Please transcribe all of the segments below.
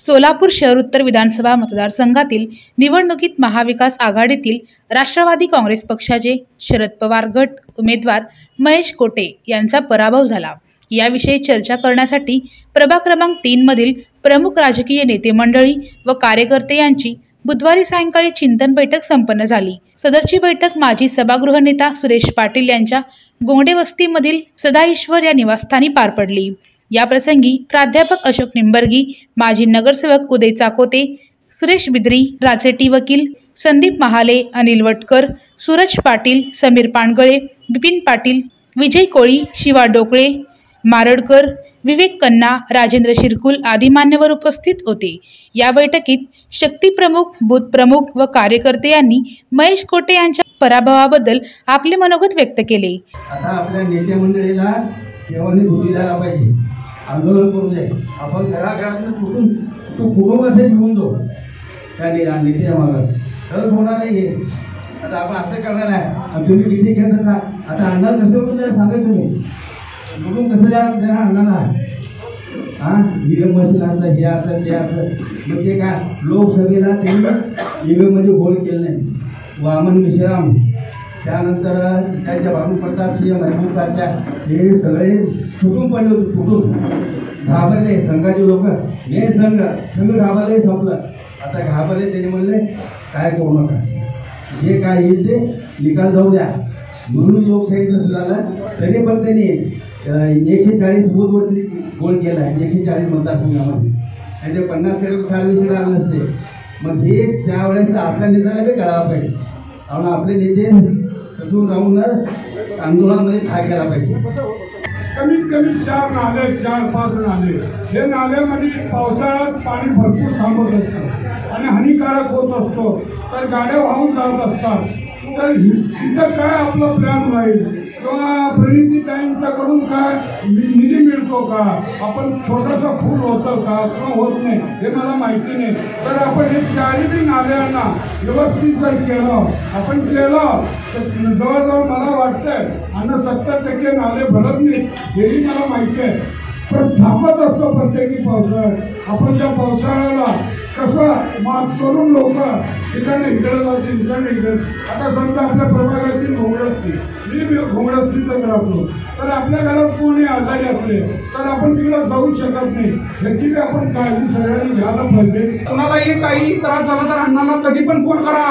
सोलापूर शहर उत्तर विधानसभा मतदारसंघातील निवडणुकीत महाविकास आघाडीतील राष्ट्रवादी काँग्रेस पक्षाचे शरद पवार गट उमेदवार महेश कोटे यांचा पराभव झाला। याविषयी चर्चा करण्यासाठी प्रभाग क्रमांक 3 मधील प्रमुख राजकीय नेते मंडळी व कार्यकर्ते यांची बुधवारी सायंकाळी चिंतन बैठक संपन्न झाली। सदरची बैठक माजी सभागृह नेता सुरेश पाटील यांच्या गोंडे वस्तीमधील सदाईश्वर या निवासस्थानी पार पडली। या प्रसंगी प्राध्यापक अशोक निंबर्गी, माजी नगरसेवक उदय चाकोते, सुरेश बिद्री, राजेटी वकील संदीप महाले, अनिल वटकर, सूरज पाटील, समीर पानगळे, बिपिन पाटील, विजय कोळी, शिवा डोकळे, मारडकर, विवेक कन्ना, राजेंद्र शिरकुल आदी मान्यवर उपस्थित होते। या बैठकीत शक्ती प्रमुख, बूथ प्रमुख व कार्यकर्ते यांनी महेश कोटे यांच्या पराभवाबद्दल आपले मनोगत व्यक्त केले। आता आपल्या नेते मंडळीला केव्हाही भूमी द्यायला पाहिजे, आंदोलन करू नये। आपण घराघरातून कुठून तो कुटुंब असे घेऊन जाऊ त्या नेत्या मागं तरच होणार नाही। आता आपण असं करणार आहे, तुम्ही किती घेणार ना, आता अंदाज कसं होतं सांगा तुम्ही, कुटुंब कसं द्या अंदाज आहे। हां ईव्हीएम मशीन असं हे असं ते असं, मग ते काय लोकसभेला त्यांनी ईव्हीएममध्ये घोळ केलं नाही। वामन मिश्राम, त्यानंतर त्यांच्या बाबू प्रताप सिंह महबूबच्या हे सगळे फुटून पडले होते, फुटून घाबरले संघाचे लोक। हे संघ घाबरले, संपलं। आता घाबरले, त्यांनी म्हणले काय करू नका, जे काय येईल ते निकाल जाऊ द्या म्हणून लोकशाही कसं झालं। तरी पण त्यांनी 140 बूथवरती गोल केला, 140 मतदारसंघामध्ये, आणि ते 50 साल राहिलं नसते। मग हे त्यावेळेस आपल्या नेत्याला बी कळायला पाहिजे, आणि आपले नेते सजून राहून आंदोलनामध्ये काय केला पाहिजे। कमीत कमी 4 नाले, 4-5 नाले, हे नाल्यामध्ये पावसाळ्यात पाणी भरपूर थांबत असतं आणि हानिकारक होत असतो, तर गाड्या वाहून जात असतात। तर इथं काय आपला प्लॅन राहील, किंवा प्रणितीताईंच्याकडून काय निधी मिळतो का, आपण छोटंसं फूल होतं का किंवा होत नाही हे मला माहिती नाही। तर आपण हे 4ही नाल्यांना व्यवस्थित जर केलं, आपण केलं, जवळजवळ मला वाटतंय आणि 70% नाले भरत नाही हेही मला माहिती आहे। पण थांबत असतो प्रत्येकी पावसाळ्यात। आपण त्या पावसाळ्याला कसं मात करून लोक ठिकाणी इकडे जातील, ठिकाणी इकडे। आता समजा आपल्या प्रभागातील घोंगडस्ती, मी घोंगडस्तीतच राहतो, तर आपल्या घरात कोणी आजारी असले तर आपण तिकडे जाऊ शकत नाही, ह्याची आपण काळजी सगळ्यांनी घ्यायला पाहिजे। कोणालाही काही त्रास झाला तर अण्णाला कधी पण फोन करा,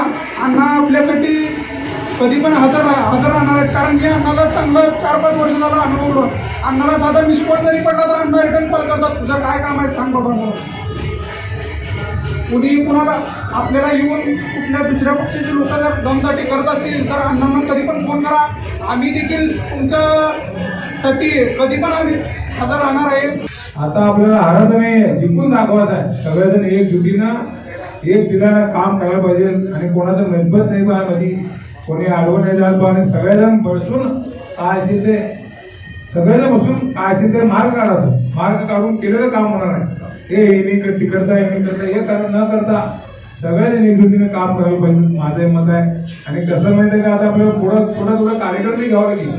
अण्णा आपल्यासाठी कधी पण हजर राहणार आहेत। कारण की अण्णाला चांगलं 4-5 वर्ष झालं अनुभवलं। अण्णाला साधा मिस कॉल जरी पडला तर अण्णा रिटर्न कॉल करतात, तुझं काय काम आहे सांग बाबा। कुणी कुणाला आपल्याला येऊन कुठल्या दुसऱ्या पक्षाचे लोक जर दमदाटी करत असतील तर अण्णांना कधी पण फोन करा, आम्ही देखील तुमच्यासाठी कधी पण आम्ही हजर राहणार आहे। आता आपल्याला हाराचं जिंकून दाखवायचं आहे, सगळेजण एकजुटीनं एक दिलानं काम करायला पाहिजे, आणि कोणाचं मनपत नाही पाहिजे, कोणी आडवं नाही जायला पाहिजे। सगळेजण बसून काय असेल ते, सगळेजण बसून काय असेल ते मार्ग काढायचं, मार्ग काढून केलेलं काम होणार आहे। हे तिकडता हे न करता सगळ्याजण एकजुटीने काम करायला पाहिजे, माझं मत आहे। आणि कसं माहिती आहे का, आता आपल्याला थोडं कार्यक्रम घ्यावं लागेल,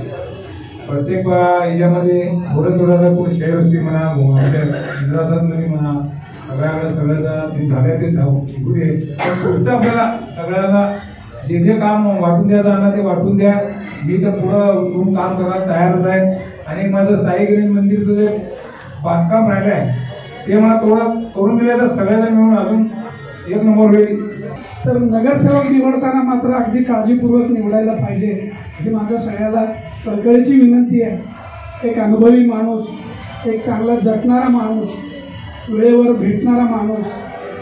प्रत्येक याच्यामध्ये थोडं कुठे शहर असते म्हणा, इंद्रासनमध्ये म्हणा, सगळ्याला झाले ते शिकू दे। पुढचं आपल्याला सगळ्यांना जे काम वाटून द्यायचं ते वाटून द्या। मी तर पुढं काम करायला तयारच आहे, आणि माझं साई गणेश मंदिरचं जे बांधकाम राहिलं आहे ते मला थोडं करून दिलं तर सगळ्याजण मिळून अजून 1 नंबर होईल। तर नगरसेवक निवडताना मात्र अगदी काळजीपूर्वक निवडायला पाहिजे, ही माझ्या सगळ्याला कळकळीची विनंती आहे। एक अनुभवी माणूस, एक चांगला जपणारा माणूस, वेळेवर भेटणारा माणूस,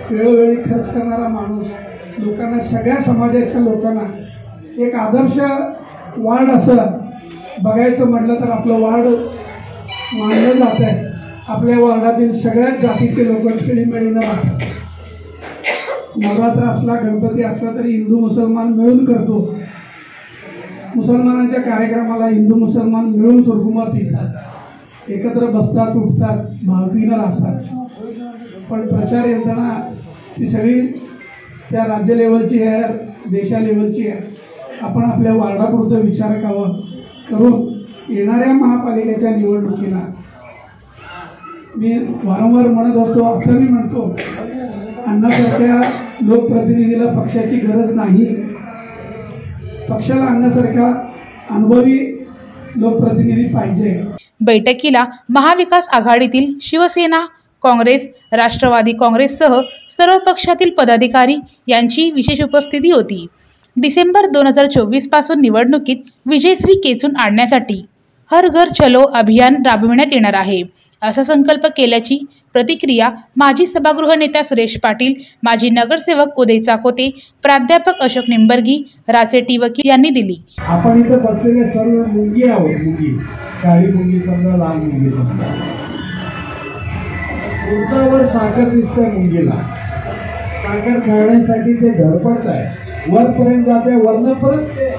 वेळोवेळी खर्च करणारा माणूस, लोकांना, सगळ्या समाजाच्या लोकांना एक आदर्श वार्ड असं बघायचं म्हटलं तर आपलं वार्ड मानलं जात आहे। आपल्या वार्डातील सगळ्याच जातीचे लोक खेळीमेळीनं राहतात। नवरात्र असला, गणपती असला तरी हिंदू मुसलमान मिळून करतो। मुसलमानांच्या कार्यक्रमाला हिंदू मुसलमान मिळून सुरकुमार पितात, एकत्र बसतात, उठतात, भावकीनं राहतात। पण प्रचार यंत्रणा ती सगळी त्या राज्य लेवलची आहे, देशा लेवलची आहे। आपण आपल्या वार्डापुरतं विचार करून येणाऱ्या महापालिकेच्या निवडणुकीला मी वारंवार म्हणत असतो, आता मी म्हणतो, अण्णासारख्या लोकप्रतिनिधीला पक्षाची गरज नाही. पक्षाला अण्णासारखा अनुभवी लोकप्रतिनिधी पाहिजे. बैठकीला महाविकास आघाडीतील शिवसेना, काँग्रेस, राष्ट्रवादी काँग्रेससह सर्व पक्षातील पदाधिकारी यांची विशेष उपस्थिती होती. डिसेंबर 2024 पासून निवडणुकीत विजयश्री केचून आणण्यासाठी हर घर चलो अभियान राबविण्यात येणार आहे, असा संकल्प केल्याची प्रतिक्रिया माजी सभागृह नेता सुरेश पाटील, माजी नगरसेवक उदय चाकोते, प्राध्यापक अशोक निंबर्गी, राचेटी वकील यांनी दिली. आपण इथं बसलेले सर्व मुंगी आहोत. मुंगी, काळी मुंगी समजा, लाल मुंगी समजा. उंचावर साखर दिसतंय मुंगीला, साखर खाण्यासाठी ते धडपडत आहे, वरपर्यंत जाते, वरनं परत ते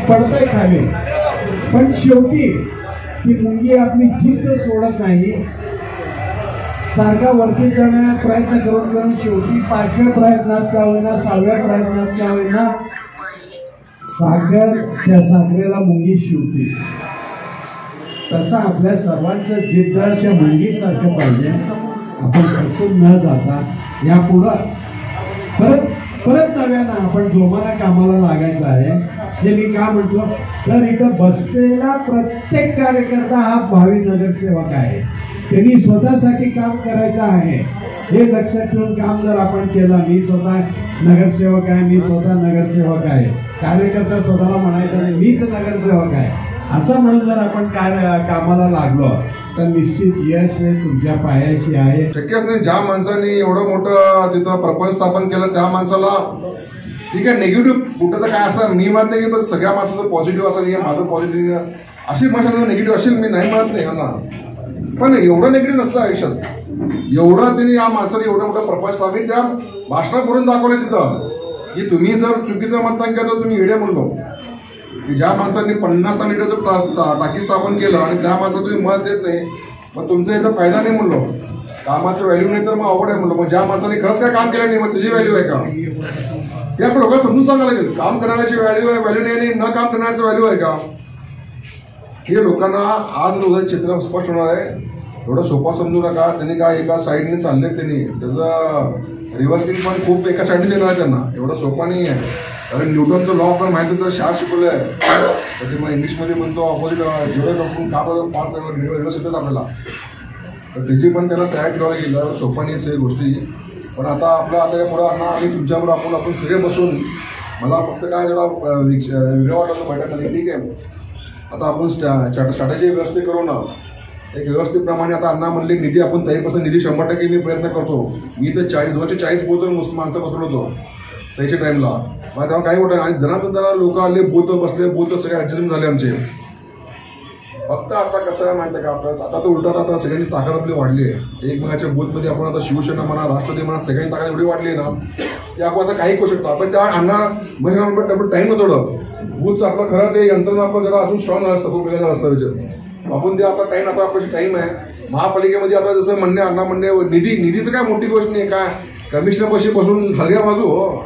पडतंय खाली. पण शेवटी ती मुंगी आपली जिद्द सोडत नाही, सारखा वरती जाण्याचा प्रयत्न करून शेवटी 5व्या प्रयत्नात का होईना, 6व्या प्रयत्नात का होईना, साखर, त्या साखरेला मुंगी शिवतेच. तसं आपल्या सर्वांचं जिद्द त्या मुंगीसारखं पाहिजे. आपण खचून न जाता यापुढं परत नव्यानं आपण जोमानं कामाला लागायचं आहे. हे मी का म्हणतो, तर इथं बसलेला प्रत्येक कार्यकर्ता हा भावी नगरसेवक आहे. त्यांनी स्वतःसाठी काम करायचं आहे हे लक्षात ठेवून काम जर आपण केलं, मी स्वतः नगरसेवक आहे, मी स्वतः नगरसेवक आहे, कार्यकर्ता स्वतःला म्हणायचं नाही मीच नगरसेवक आहे, असं म्हणून जर आपण कामाला लागलो तर निश्चित यश हे तुमच्या पायाशी आहे. शक्यच नाही. ज्या माणसांनी एवढं मोठं तिथं प्रपंच स्थापन केलं त्या माणसाला ठीक आहे निगेटिव्ह कुठं तर काय असं मी म्हणत नाही की सगळ्या माणसाचं पॉझिटिव्ह असेल, माझं पॉझिटिव्ह अशी माणसाला निगेटिव्ह असेल, मी नाही म्हणत नाही ना, पण एवढं निगेटिव्ह नसतं आयुष्यात. एवढं त्यांनी या माणसाने एवढं मोठं प्रपंच आम्ही त्या भाषणात करून दाखवले तिथं की तुम्ही जर चुकीचं मतदान केलं तर तुम्ही इडे म्हणलो की ज्या माणसांनी 50 लिटरचं टाकी स्थापन केलं आणि त्या माणसाला तुम्ही मत देत नाही, मग तुमचा इथं फायदा नाही म्हणलो, कामाचं व्हॅल्यू नाही तर मग अवघड आहे म्हणलो. मग ज्या माणसाने खरंच काय काम केलं नाही मग तुझी व्हॅल्यू आहे का, ते आपण लोकांना समजून सांगायला लागेल. काम करण्याची व्हॅल्यू नाही आणि न काम करण्याचं व्हॅल्यू आहे का, हे लोकांना आज उद्या चित्र स्पष्ट होणार आहे. एवढं सोपा समजू नका. त्यांनी काय एका साईडने चालले, त्यांनी त्याचं रिव्हर्सिंग पण खूप एका साईडनेच येणार आहे त्यांना, एवढं सोपा नाही आहे. कारण न्यूटनचं लॉ पण माहितीच आहे, शाळा शिकवलं आहे, तर ते मग इंग्लिशमध्ये म्हणतो ऑपोजिट जेवढं आपण का पाच रिव्हर्स येतात आपल्याला, तर त्याची पण त्याला तयार करायला गेलं. सोपा नाही सगळ्या गोष्टी. पण आता आता या पुढं अण्णा आम्ही तुमच्याबरोबर आपण सगळे बसून, मला फक्त काय जरा वेगळं वाटलं बैठक, ठीक आहे आता आपण स्ट्रॅटेजी व्यवस्थित करू ना, एक व्यवस्थितप्रमाणे. आता अण्णा म्हणले निधी आपण तयारीपासून निधी 100% मी प्रयत्न करतो. मी तर 240 बोलतो माणसं बसलो होतो त्याच्या टाईमला, मला तेव्हा काही वाटत. आणि जरा लोक आले, बूथ बसले, बूथ सगळे ॲडजस्टमेंट झाले आमचे. फक्त आता कसं आहे माहिती आहे का, आपल्याला आता तर उलटात आता सगळ्यांची ताकद आपली वाढली आहे. एकमेकाच्या बूथमध्ये आपण आता शिवसेना म्हणा, राष्ट्रवादी म्हणा, सगळ्यांची ताकद एवढी वाढली आहे ना की आपण आता काही करू शकतो. आपण त्या अण्णा महिना आपण टाईम होतं थोडं बूथचं आपलं खरं ते यंत्रणा आपण जरा अजून स्ट्रॉंग झालं असतं, खूप वेगळं झालं असतं विचार. आपण ते आता टाईम, आता आपल्याची टाईम आहे. महापालिकेमध्ये आता जसं म्हणणे अण्णा म्हणणे निधीचं काय मोठी गोष्ट नाही, काय कमिशनर पैसे बसून हलग्या बाजू हो,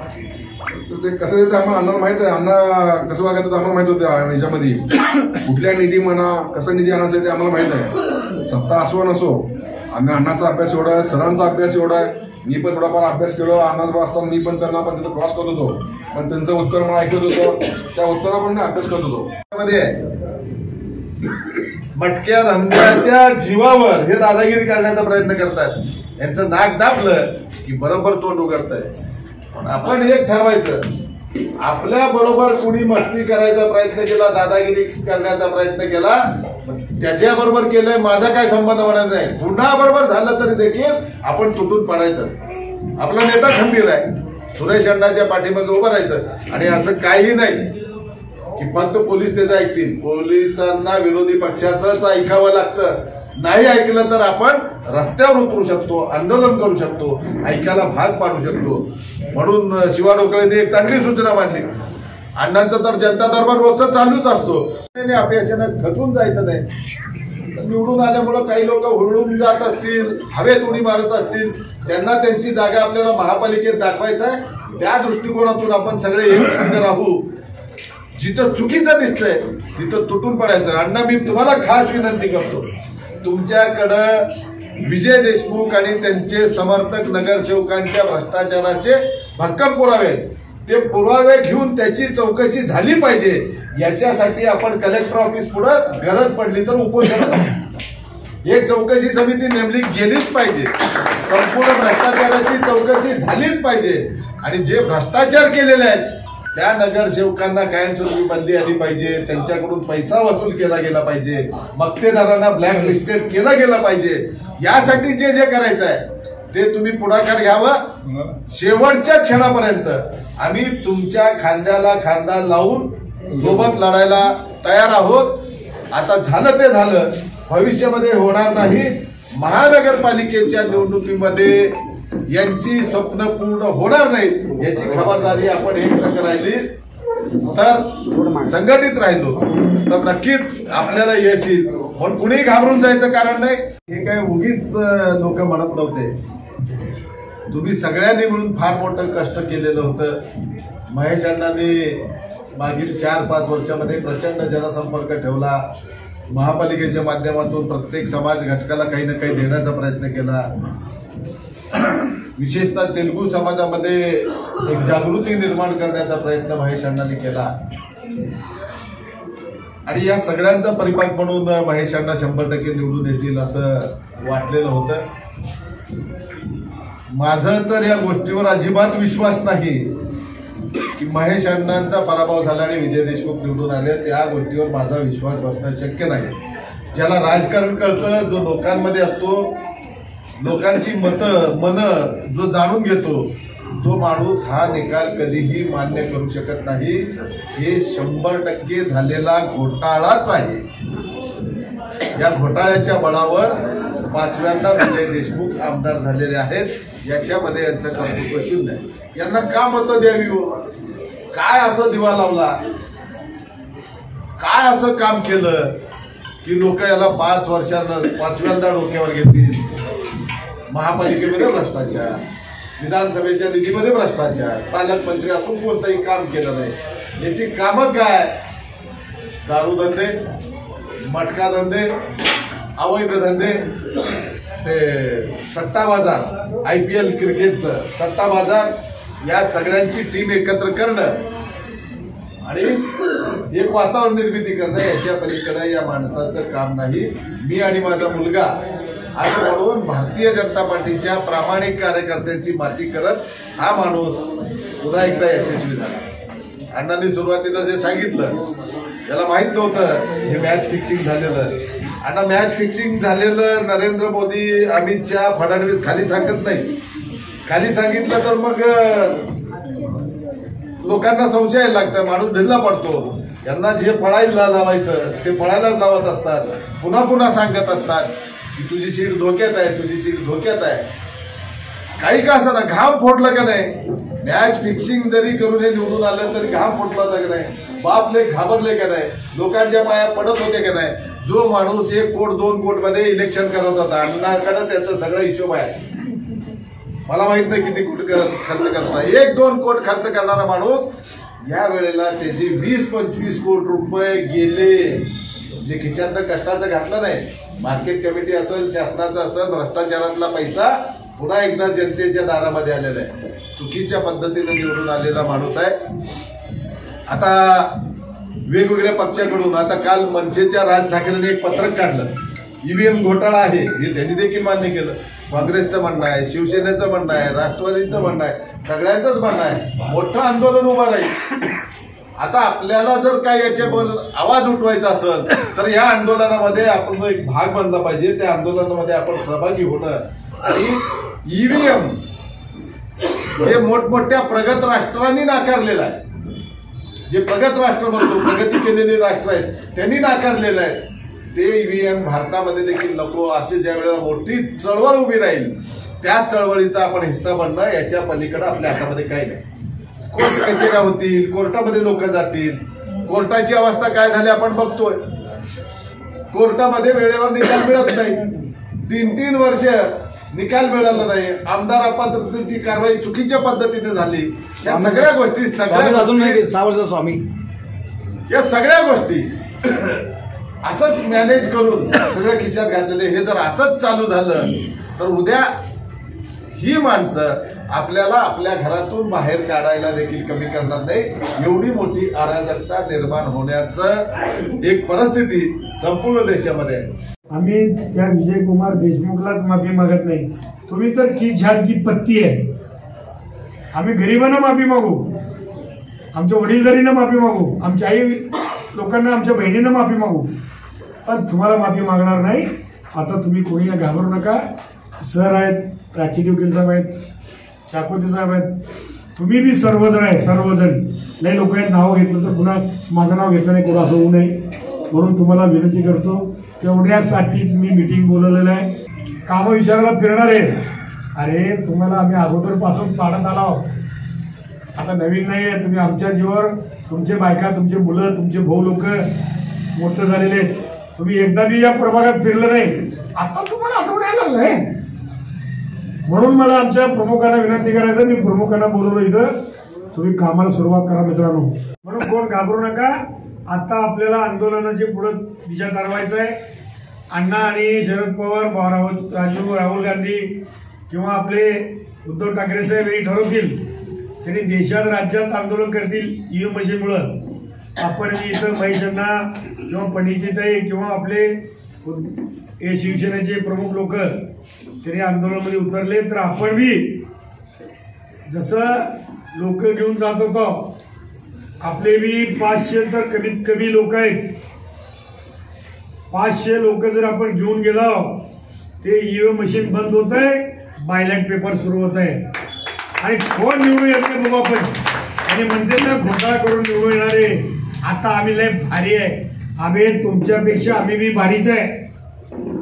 तर ते कसं ते आम्हाला अण्णाला माहित आहे. अण्णा कसं वागायचं आम्हाला माहित होतं ह्याच्यामध्ये, कुठल्या निधी म्हणा कसं निधी आणायचं ते आम्हाला माहित आहे. सत्ता असो नसो, अण्णाचा अभ्यास एवढा आहे, सरांचा अभ्यास एवढा आहे. मी पण थोडाफार अभ्यास केलो. अण्णा असताना मी पण त्यांना पण तिथं क्रॉस करत होतो, पण त्यांचं उत्तर मला ऐकत होतं, त्या उत्तरावर पण मी अभ्यास करत होतो. मटक्या धंद्याच्या जीवावर हे दादागिरी करण्याचा प्रयत्न करतात. यांचं नाक दाबलं की बरोबर तोंड उघडत आहे. पण आपण एक ठरवायचं, आपल्या बरोबर कुणी मस्ती करायचा प्रयत्न केला, दादागिरी करण्याचा प्रयत्न केला, त्याच्या बरोबर केलंय, माझा काय संबंध म्हणायचा नाही. पुन्हा बरोबर झालं तरी देखील आपण तुटून पडायचं. आपला नेता खंबीर आहे, सुरेश अण्णाच्या पाठीमागे उभं राहायचं. आणि असं काही नाही की फक्त पोलीस त्याचं ऐकतील. पोलिसांना विरोधी पक्षाचंच ऐकावं लागतं. नाही ऐकलं तर आपण रस्त्यावर उतरू शकतो, आंदोलन करू शकतो, ऐकायला भाग पाडू शकतो. म्हणून शिवा ढोकळेंनी एक चांगली सूचना मांडली. अण्णांचं तर जनता दरबार रोजच चालूच असतो. अपयशानं खचून जायचं नाही. निवडून आल्यामुळं काही लोक हुरळून जात असतील, हवेत उडी मारत असतील, त्यांना त्यांची जागा आपल्याला महापालिकेत दाखवायचं आहे. त्या दृष्टिकोनातून आपण सगळे एकसंघ राहू. जिथं चुकीचं दिसतंय तिथं तुटून पडायचं. अण्णा, मी तुम्हाला खास विनंती करतो, तुमच्याकडं विजय देशमुख आणि त्यांचे समर्थक नगरसेवकांच्या भ्रष्टाचाराचे भक्कम पुरावे, ते पुरावे घेऊन त्याची चौकशी झाली पाहिजे. याच्यासाठी आपण कलेक्टर ऑफिस पुढे गरज पडली तर उपोषण एक चौकशी समिती नेमली गेलीच पाहिजे. संपूर्ण भ्रष्टाचाराची चौकशी झालीच पाहिजे आणि जे भ्रष्टाचार केलेले आहेत त्या नगरसेवकांना कायमस्वरूपी बंदी आली पाहिजे. त्यांच्याकडून पैसा वसूल केला गेला पाहिजे. मक्तेदारांना ब्लॅक लिस्टेड केलं गेलं पाहिजे. यासाठी जे जे करायचं आहे ते तुम्ही पुढाकार घ्यावं. शेवटच्या क्षणापर्यंत आम्ही तुमच्या खांद्याला खांदा लावून सोबत लढायला तयार आहोत. आता झालं ते झालं, भविष्यामध्ये होणार नाही. महानगरपालिकेच्या निवडणुकीमध्ये यांची स्वप्न पूर्ण होणार नाही याची खबरदारी आपण एकत्र राहिली तर, संघटित राहिलो तर नक्कीच आपल्याला यश येईल. पण कुणी घाबरून जायचं कारण नाही. हे काय उगीच लोक म्हणत नव्हते. तुम्ही सगळ्यांनी मिळून फार मोठं कष्ट केलेलं होतं. महेश अण्णांनी मागील 4-5 वर्षामध्ये प्रचंड जनसंपर्क ठेवला. महापालिकेच्या माध्यमातून प्रत्येक समाज घटकाला काही ना काही देण्याचा प्रयत्न केला. विशेषतः तेलुगू समाजामध्ये एक जागृती निर्माण करण्याचा प्रयत्न महेश अण्णांनी केला आणि या सगळ्यांचा परिपाक म्हणून महेश अण्णा 100% निवडून येतील असं वाटलेलं होतं. माझं तर या गोष्टीवर अजिबात विश्वास नाही की महेश अण्णांचा पराभव झाला आणि विजय देशमुख निवडून आले. त्या गोष्टीवर माझा विश्वास बसणं शक्य नाही. ज्याला राजकारण कळतं, जो लोकांमध्ये असतो, लोकांची मन जो जाणून घेतो, तो माणूस हा निकाल कधीही मान्य करू शकत नाही. हे 100% झालेला घोटाळाच आहे. या घोटाळ्याच्या बळावर 5व्यांदा विजय देशमुख आमदार झालेले आहेत. याच्यामध्ये यांचं कर्तृत्व शून्य आहे. यांना का मतं द्यावी हो? काय असं दिवा लावला, काय असं काम केलं की लोक याला 5 वर्षांना 5व्यांदा डोक्यावर घेतील? महापालिकेमध्ये भ्रष्टाचार, विधानसभेच्या निधीमध्ये भ्रष्टाचार, पालकमंत्री असून कोणतंही काम केलं नाही. याची कामं काय? दारू धंदे, मटका धंदे, अवैध धंदे, ते सट्टा बाजार, IPL क्रिकेटचं सट्टा बाजार, या सगळ्यांची टीम एकत्र करणं आणि एक वातावरण निर्मिती करणं, याच्या पलीकडे या माणसाचं काम नाही. मी आणि माझा मुलगा असं म्हणून भारतीय जनता पार्टीच्या प्रामाणिक कार्यकर्त्यांची माती करत हा माणूस पुन्हा एकदा यशस्वी झाला. अण्णांनी सुरुवातीला जे सांगितलं त्याला माहित नव्हतं हे मॅच फिक्सिंग झालेलं. अण्णा, मॅच फिक्सिंग झालेलं नरेंद्र मोदी, अमित शहा, फडणवीस खाली सांगत नाही. खाली सांगितलं तर मग लोकांना संशय लागतं, माणूस ढिल्ला पडतो. यांना जे पळायला लावायचं ते पळायलाच लावत असतात. पुन्हा पुन्हा सांगत असतात की तुझी सीट धोक्यात आहे, तुझी सीट धोक्यात आहे. काही का असं ना, घाम फोडलं का नाही? मॅच फिक्सिंग जरी करून हे निवडून आलं तरी घाम फोडला होता का नाही? बापले घाबरले का नाही? लोकांच्या पाया पडत होते का नाही? जो माणूस 1 कोट 2 कोट मध्ये इलेक्शन करत होता, अण्णाकडे त्याचा सगळा हिशोब आहे. मला माहित नाही किती कोटी खर्च करता. 1-2 कोट खर्च करणारा माणूस या वेळेला त्याचे 20-25 कोटी रुपये गेले, जे खिशातनं कष्टाचं घातलं नाही. मार्केट कमिटी असेल, शासनाचा असेल, भ्रष्टाचारातला पैसा पुन्हा एकदा जनतेच्या दारामध्ये आलेला आहे. चुकीच्या पद्धतीने निवडून आलेला माणूस आहे. आता वेगवेगळ्या पक्षाकडून, आता काल मनसेच्या राज ठाकरेंनी एक पत्रक काढलं, EVM घोटाळा आहे हे त्यांनी देखील मान्य केलं. काँग्रेसचं म्हणणं आहे, शिवसेनेचं म्हणणं आहे, राष्ट्रवादीचं म्हणणं आहे, सगळ्यांचंच म्हणणं आहे. मोठं आंदोलन उभं राहील. आता आपल्याला जर काय याच्यावर आवाज उठवायचा असेल तर या आंदोलनामध्ये आपण एक भाग बनला पाहिजे. त्या आंदोलनामध्ये आपण सहभागी होणं आणि EVM जे मोठमोठ्या प्रगत राष्ट्रांनी नाकारलेलं आहे, जे प्रगत राष्ट्र म्हणतो, प्रगती केलेली राष्ट्र आहेत, त्यांनी नाकारलेलं आहे, ते EVM भारतामध्ये देखील नको. असे ज्या वेळेला मोठी चळवळ उभी राहील त्या चळवळीचा आपण हिस्सा बनणं, याच्या पलीकडे आपल्या हातामध्ये काही नाही. कोर्ट कचेऱ्या होतील, कोर्टामध्ये लोक जातील. कोर्टाची अवस्था काय झाली आपण बघतोय. कोर्टामध्ये वेळेवर निकाल मिळत नाही. 3-3 वर्ष निकाल मिळाला नाही. आमदार अपात्रतेची कारवाई चुकीच्या पद्धतीने झाली. या सगळ्या गोष्टी स्वामी या सगळ्या गोष्टी असंच मॅनेज करून सगळं खिशात घातलेले हे जर असंच चालू झालं तर उद्या ही माणसं आपल्याला आपल्या घरातून बाहेर काढायला देखील कमी करणार नाही. एवढी मोठी अराजकता निर्माण होण्याचं एक परिस्थिती संपूर्ण देशामध्ये आहे. आम्ही त्या विजयकुमार देशमुखलाच माफी मागत नाही. तुम्ही तर की झाड की पत्ती आहे. आम्ही गरिबांना माफी मागू, आमच्या वडीलधारींना माफी मागू, आमच्या आई लोकांना, आमच्या बहिणींना माफी मागू, पण तुम्हाला माफी मागणार नाही. आता तुम्ही कोणी घाबरू नका. सर आहेत, प्राची वकील साहेब आहेत, चाकोती साहेब आहेत, तुम्ही बी सर्वजण आहे. सर्वजण लय लोक आहेत, नाव घेतलं तर पुन्हा माझं नाव घेतलं नाही कोण असं होऊ नये म्हणून तुम्हाला विनंती करतो. तेवढ्यासाठीच मी मीटिंग बोलवलेलं आहे. कामं विचारायला फिरणार आहे. अरे तुम्हाला आम्ही अगोदरपासून पाडत आलो, आता नवीन नाही आहे. तुम्ही आमच्या जीवावर, तुमचे बायका, तुमचे मुलं, तुमचे भाऊ लोक मोठं झालेले आहेत. तुम्ही एकदा बी या प्रभागात फिरलं नाही, आता तुम्हाला आठवण यायला लागलंय. म्हणून मला आमच्या प्रमुखांना विनंती करायचं, मी प्रमुखांना बोलवलं इथं, तुम्ही कामाला सुरुवात करा मित्रांनो. म्हणून कोण घाबरू नका. आता आपल्याला आंदोलनाची पुढे दिशा ठरवायचं आहे. अण्णा आणि शरद पवार, राहुल गांधी किंवा आपले उद्धव ठाकरे साहेब हे ठरवतील. त्यांनी देशात राज्यात आंदोलन करतील ईव्हीएम मशीनमुळं. आपण इथं महेशांना किंवा पंडितताई किंवा आपले हे शिवसेनेचे प्रमुख लोक तरी आंदोलनामध्ये उतरले तर आपण बी जसं लोक घेऊन जात होतो, आपले बी 500 तर कमीत कमी लोक आहेत. 500 लोक जर आपण घेऊन गेलो, ते ईव्हीएम मशीन बंद होत आहे, बायलॅट पेपर सुरू होत आहे आणि कोण निवडून येत नाही बाबा. पण आणि म्हणते ना घोटाळा करून निवडून येणारे. आता आम्ही लय भारी आहे. आम्ही तुमच्यापेक्षा आम्ही बी भारीच आहे.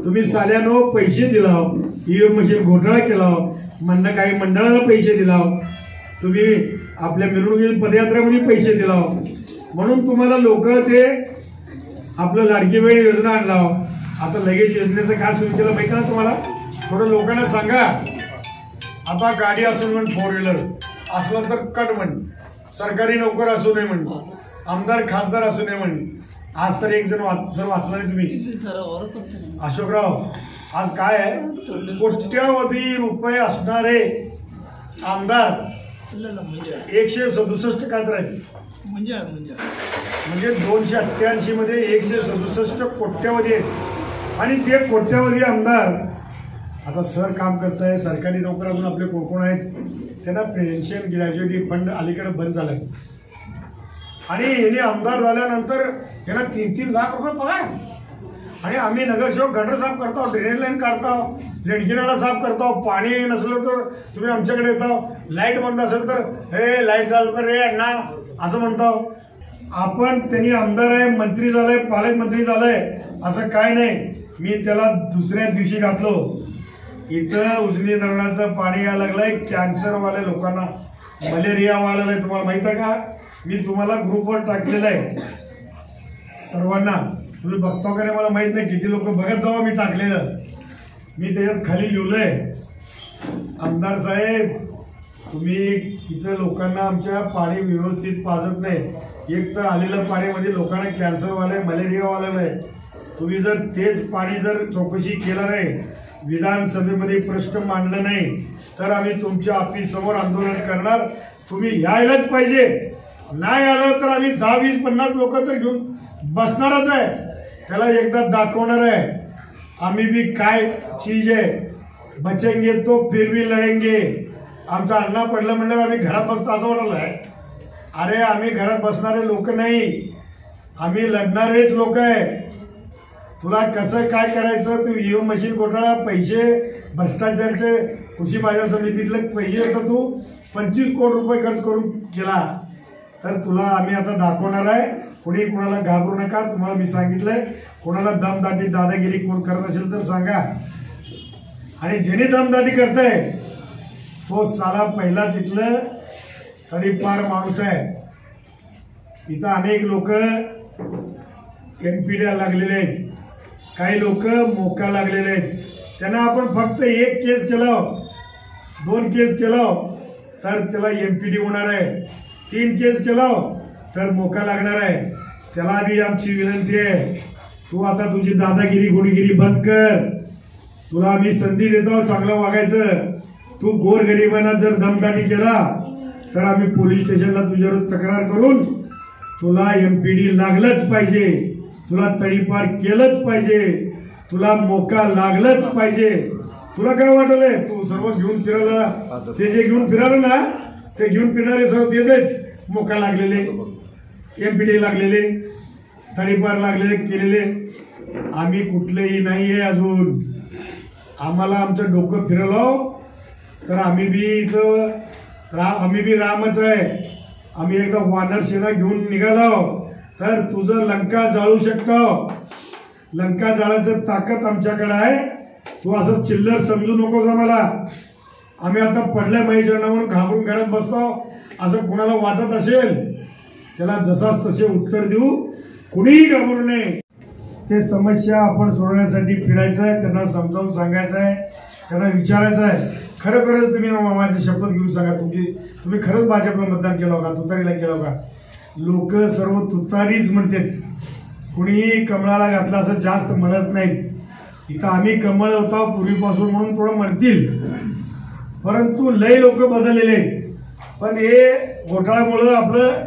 तुम्ही साल्यानो पैसे दिला, ईव्हीएम मशीन घोटाळा केला, म्हणणं काही मंडळाला पैसे दिला, तुम्ही आपल्या मिरवणुकीत पदयात्रेमध्ये पैसे दिला, म्हणून तुम्हाला लोक ते आपलं लाडकी बहीण योजना आणला. आता लगेच योजनेचं काय सुरू केलं माहिती ना तुम्हाला? थोडं लोकांना सांगा. आता गाडी असू म्हण, 4 व्हीलर असलं तर कट म्हण, सरकारी नोकर असू नये म्हण, आमदार खासदार असू नये म्हण. आज तर एक जण वाचला नाही तुम्ही, अशोकराव. आज काय आहे, कोट्यावधी रुपये असणारे आमदार 167 कात्र आहेत. म्हणजे 288 मध्ये 167 कोट्यावधी आहेत. आणि ते कोट्यावधी आमदार आता सर काम करत आहे. सरकारी नोकर अजून आपले कोण आहेत, त्यांना पेन्शन ग्रॅज्युएटी फंड अलीकडे बंद झालाय. आणि याने आमदार झाल्यानंतर त्यांना 3-3 लाख रुपये पगार. आणि आम्ही नगरसेवक गटर साफ करतो, ड्रेनेज लाईन काढतो, लेंडकिनाला साफ करतो, पाणी नसलं तर तुम्ही आमच्याकडे येतो, लाईट बंद असेल तर हे लाईट चालू कर रे अण्णा असं म्हणतो आपण. त्यांनी आमदार आहे, मंत्री झालाय, पालकमंत्री झालाय, असं काय नाही. मी त्याला दुसऱ्या दिवशी घातलो. इथं उजनी धरणाचं पाणी यायला लागलंय कॅन्सरवाल्या लोकांना, मलेरिया व्हायला नाही. तुम्हाला माहित आहे का? मी तुम्हाला ग्रुपवर टाकलेलं आहे सर्वांना. तुम्ही बघता का नाही मला माहित नाही, किती लोक बघत जावा. मी टाकलेलं, मी त्याच्यात खाली लिहिलंय, आमदार साहेब तुम्ही इथं लोकांना आमच्या पाणी व्यवस्थित पाजत नाही. एक तर आलेलं पाण्यामध्ये लोकांना कॅन्सर व्हायला, मलेरिया व्हायला नाही. तुम्ही जर तेच पाणी जर चौकशी केलं नाही, विधानसभेमध्ये प्रश्न मांडलं नाही, तर आम्ही तुमच्या ऑफिस समोर आंदोलन करणार. तुम्ही यायलाच पाहिजे. नाही आलं तर आम्ही 10, 20, 50 लोक तर घेऊन बसणारच आहे. त्याला एकदा दाखवणार आहे आम्ही भी काय चीज आहे. बचेंगे तो फिर भी लढेंगे. आमचा अण्णा पडलं म्हणल्यावर आम्ही घरात बसतो असं वाटलं आहे. अरे आम्ही घरात बसणारे लोक नाही, आम्ही लढणारेच लोक आहे. तुला कसं काय करायचं, तू ईव्हीएम मशीन घोटाळा, पैसे भ्रष्टाचारचे, कृषी बाजार समितीतले पैसे तर तू 25 कोटी रुपये खर्च करून केला, तर तुला आम्ही आता दाखवणार आहे. कोणी कोणाला घाबरू नका. तुम्हाला मी सांगितलंय, कोणाला दमदाटी दादागिरी कोण करत असेल तर सांगा. आणि ज्याने दमदाटी करताय तो साला पहिला तिथलं तडीपार माणूस आहे. इथं अनेक लोक एनपीडी लागलेले आहेत, काही लोक मोका लागलेले आहेत. त्यांना आपण फक्त 1 केस केलं, 2 केस केलं तर त्याला एमपीडी होणार आहे. 3 केस केलं तर मोका लागणार आहे. त्याला बी आमची विनंती आहे, तू आता तुझी दादागिरी गुणीगिरी बंद कर. तुला आम्ही संधी देतो चांगलं वागायचं. तू गोरगरिबांना जर दमदाटी केला तर आम्ही पोलीस स्टेशनला तुझ्यावर तक्रार करून तुला MPD लागलंच पाहिजे, तुला तडीपार केलंच पाहिजे, तुला मोका लागलंच पाहिजे. तुला काय वाटलंय? तू सर्व घेऊन फिरायला, ते जे घेऊन फिरायला ना ते घेऊन फिरणारे सर्व तेच आहेत. मोका लागलेले, MPD लागलेले, तडीपार लागलेले केलेले. आम्ही कुठलेही नाहीये अजून. आम्हाला आमचं डोकं फिरवलं तर आम्ही बी इथं आम्ही बी रामच आहे. आम्ही एकदा वानर सेना घेऊन निघालो तर तुझं लंका जाळू शकतो. लंका जाळायचं ताकद आमच्याकडे आहे. तू असं चिल्लर समजू नकोस आम्हाला. आम्ही आता पडल्या महेशना म्हणून घाबरून घरात बसतो असं कुणाला वाटत असेल त्याला जसाच तसे उत्तर देऊ. कुणीही घाबरू नये. ते समस्या आपण सोडवण्यासाठी फिरायचं आहे, त्यांना समजावून सांगायचं आहे, त्यांना विचारायचं आहे. खरोखरच तुम्ही माझी शपथ घेऊन सांगा, तुम्ही खरंच भाजपला मतदान केलं का, तुतारीला केलं का? लोक सर्व तुतारीच म्हणतात. कुणीही कमळाला घातलं असं जास्त म्हणत नाहीत. इथं आम्ही कमळ होता पूर्वीपासून म्हणून थोडं म्हणतील, परंतु लय लोक बदललेले आहेत. पण हे घोटाळ्यामुळं आपलं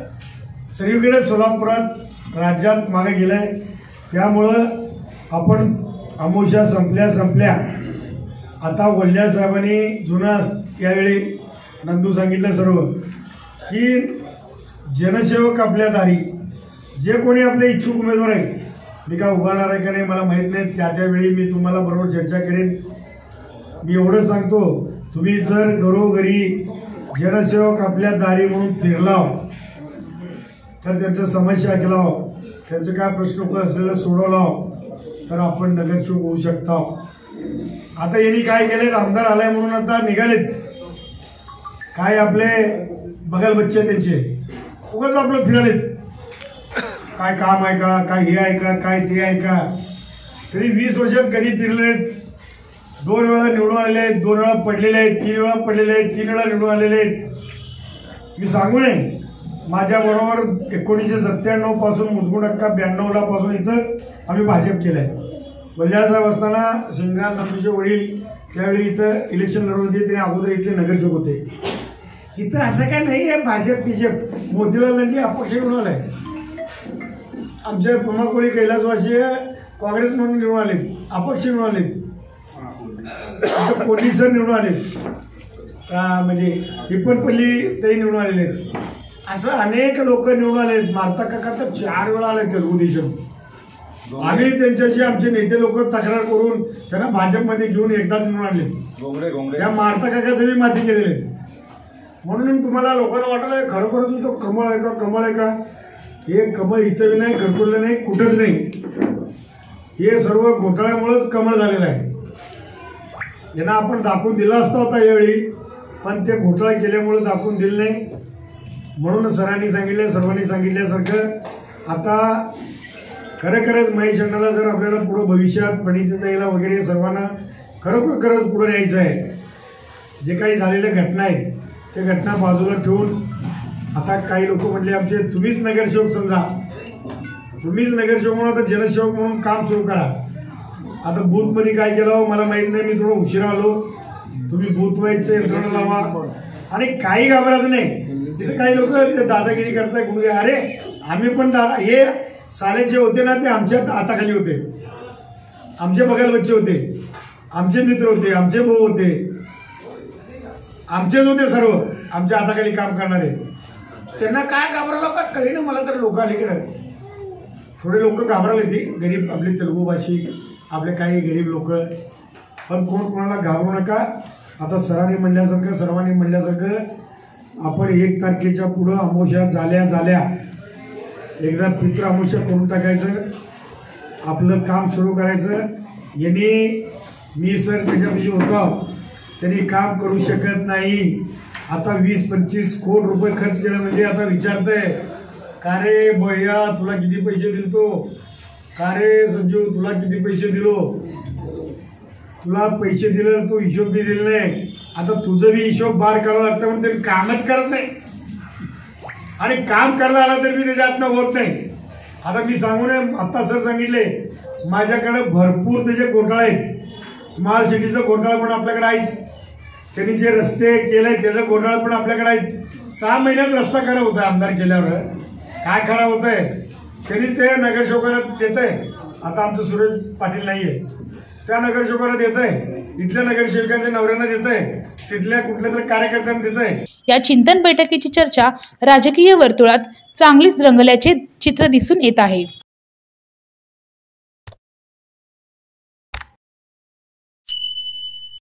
सगळीकडे सोलापुरात राज्यात मागे गेलंय. त्यामुळं आपण अमावस्या संपल्या आता वल्ल्याळ साहेबांनी जुना यावेळी नंदू सांगितलं सर्व की जनसेवक आपल्या दारी जे कोणी आपले इच्छुक उमेदवार आहेत, मी काय उभारणार आहे का नाही मला माहीत नाही, त्यावेळी मी तुम्हाला बरोबर चर्चा करेन. मी एवढं सांगतो, तुम्ही जर घरोघरी जनसेवक आपल्या दारी म्हणून फिरलाव तर त्यांच्या समस्या ऐकलाव, त्यांचे काय प्रश्न असेल सोडवलाव तर आपण नगरसेवक होऊ शकता. आता यांनी काय केलेत, आमदार आलाय म्हणून आता निघालेत काय आपले बगल बच्चे त्यांचे उगाच आपलं फिरालेत. काय काम आहे का, काय हे आहे का, काय ते आहे का? तरी 20 वर्षात कधी फिरलेत, 2 वेळा निवडून आलेले आहेत, 2 वेळा पडलेले आहेत, 3 वेळा पडलेले आहेत, 3 वेळा निवडून आलेले आहेत. मी सांगू नये, माझ्याबरोबर 1997 पासून मुजगुण अक्का 92 पासून इथं आम्ही भाजप केलंय. वल्ल्याळ साहेब असताना शिंगराज नंदूचे वडील त्यावेळी इथं इलेक्शन लढवत होते, त्याने अगोदर इथले नगरसेवक होते. इथं असं काय नाही आहे भाजप बीजेप. मोतीलाल नंदी अपक्ष निवडून आलाय. आमच्या पमाकोळी कैलासवासी काँग्रेस म्हणून निवडून आले, अपक्ष निवडून आले, पोलीसर निवडून आले, म्हणजे पिपलपल्ली ते निवडून आलेले आहेत. असं अनेक लोक निवडून आले. मारता काका तर 4 वेळा आले तेलुगू देशम. आम्ही त्यांच्याशी आमचे नेते लोक तक्रार करून त्यांना भाजपमध्ये घेऊन एकदाच निवडून आणले. त्या मारता काकाचं बी माती केलेले. म्हणून तुम्हाला लोकांना वाटलं खरोखर तो कमळ आहे का, कमळ आहे का? हे कमळ इथं नाही, घरकुललं नाही, कुठंच नाही. हे सर्व घोटाळ्यामुळेच कमळ झालेलं आहे. यांना आपण दाखवून दिला असता होता यावेळी, पण ते घोटाळा केल्यामुळे दाखवून दिलं नाही. म्हणून सरांनी सांगितलं, सर्वांनी सांगितल्यासारखं आता खरंच महेश अण्णाला जर आपल्याला पुढं भविष्यात प्रणितीताईला वगैरे सर्वांना खरोखरच पुढे न्यायचं आहे. जे काही झालेल्या घटना आहेत त्या घटना बाजूला ठेवून आता काही लोक म्हटले आमचे तुम्हीच नगरसेवक समजा, तुम्हीच नगरसेवक म्हणून आता जनसेवक म्हणून काम सुरू करा. आता बूथमध्ये काय केलं मला माहीत नाही, मी थोडं उशिरा आलो. तुम्ही बूथ वाईजचं यंत्रणा लावा आणि काही घाबरायचं नाही. तिथे काही लोक दादागिरी करताय कुठे. अरे आम्ही पण हे सारे जे होते ना ते आमच्या हाताखाली होते, आमचे बगल बच्चे होते, आमचे मित्र होते, आमचे भाऊ होते, आमचेच होते सर्व आमच्या हाताखाली काम करणारे. त्यांना काय घाबरलं का कळी ना मला. तर लोक अलीकडे थोडे लोक घाबरले ती गरीब आपले तेलुगू भाषिक आपले काही गरीब लोक. पण कोणाला घाबरू नका. आता सरांनी म्हणल्यासारखं सर्वांनी म्हणल्यासारखं आपण 1 तारखेच्या पुढं अमावस्या झाल्या एकदा पितृ अमावस्या करून टाकायचं, आपलं काम सुरू करायचं. यांनी मी सर त्याच्यापाशी होतो त्यांनी काम करू शकत नाही. आता 20-25 कोटी रुपये खर्च केला म्हणजे आता विचारतंय का रे भैया तुला किती पैसे दिलतो, का रे संजीव तुला किती पैसे दिलो. तुला पैसे दिले तू हिशोब बी दिले नाही. आता तुझं बी हिशोब बार करावं लागतं म्हणून त्यांनी कामच करत नाही. आणि काम करायला आला तरी बी त्याच्यातनं होत नाही. आता मी सांगू नये, आत्ता सर सांगितले माझ्याकडे भरपूर त्याचे घोटाळे आहेत. स्मार्ट सिटीचं घोटाळा पण आपल्याकडे आहेच. त्यांनी जे रस्ते केले त्याचं घोटाळा पण आपल्याकडे आहेत. 6 महिन्यात रस्ता खराब होत आहे. आमदार केल्यावर काय खराब होत आहे त्यांनी ते नगरसेवकांना देत आहे. आता आमचं सुरेश पाटील नाहीये, त्या नगरसेवकांना देत आहे, इथल्या नगरसेवकांच्या नवऱ्यांना देत आहे, तिथल्या कुठल्या तरी कार्यकर्त्यांना देत आहे. या चिंतन बैठकीची चर्चा राजकीय वर्तुळात चांगलीच रंगल्याचे चित्र दिसून येत आहे.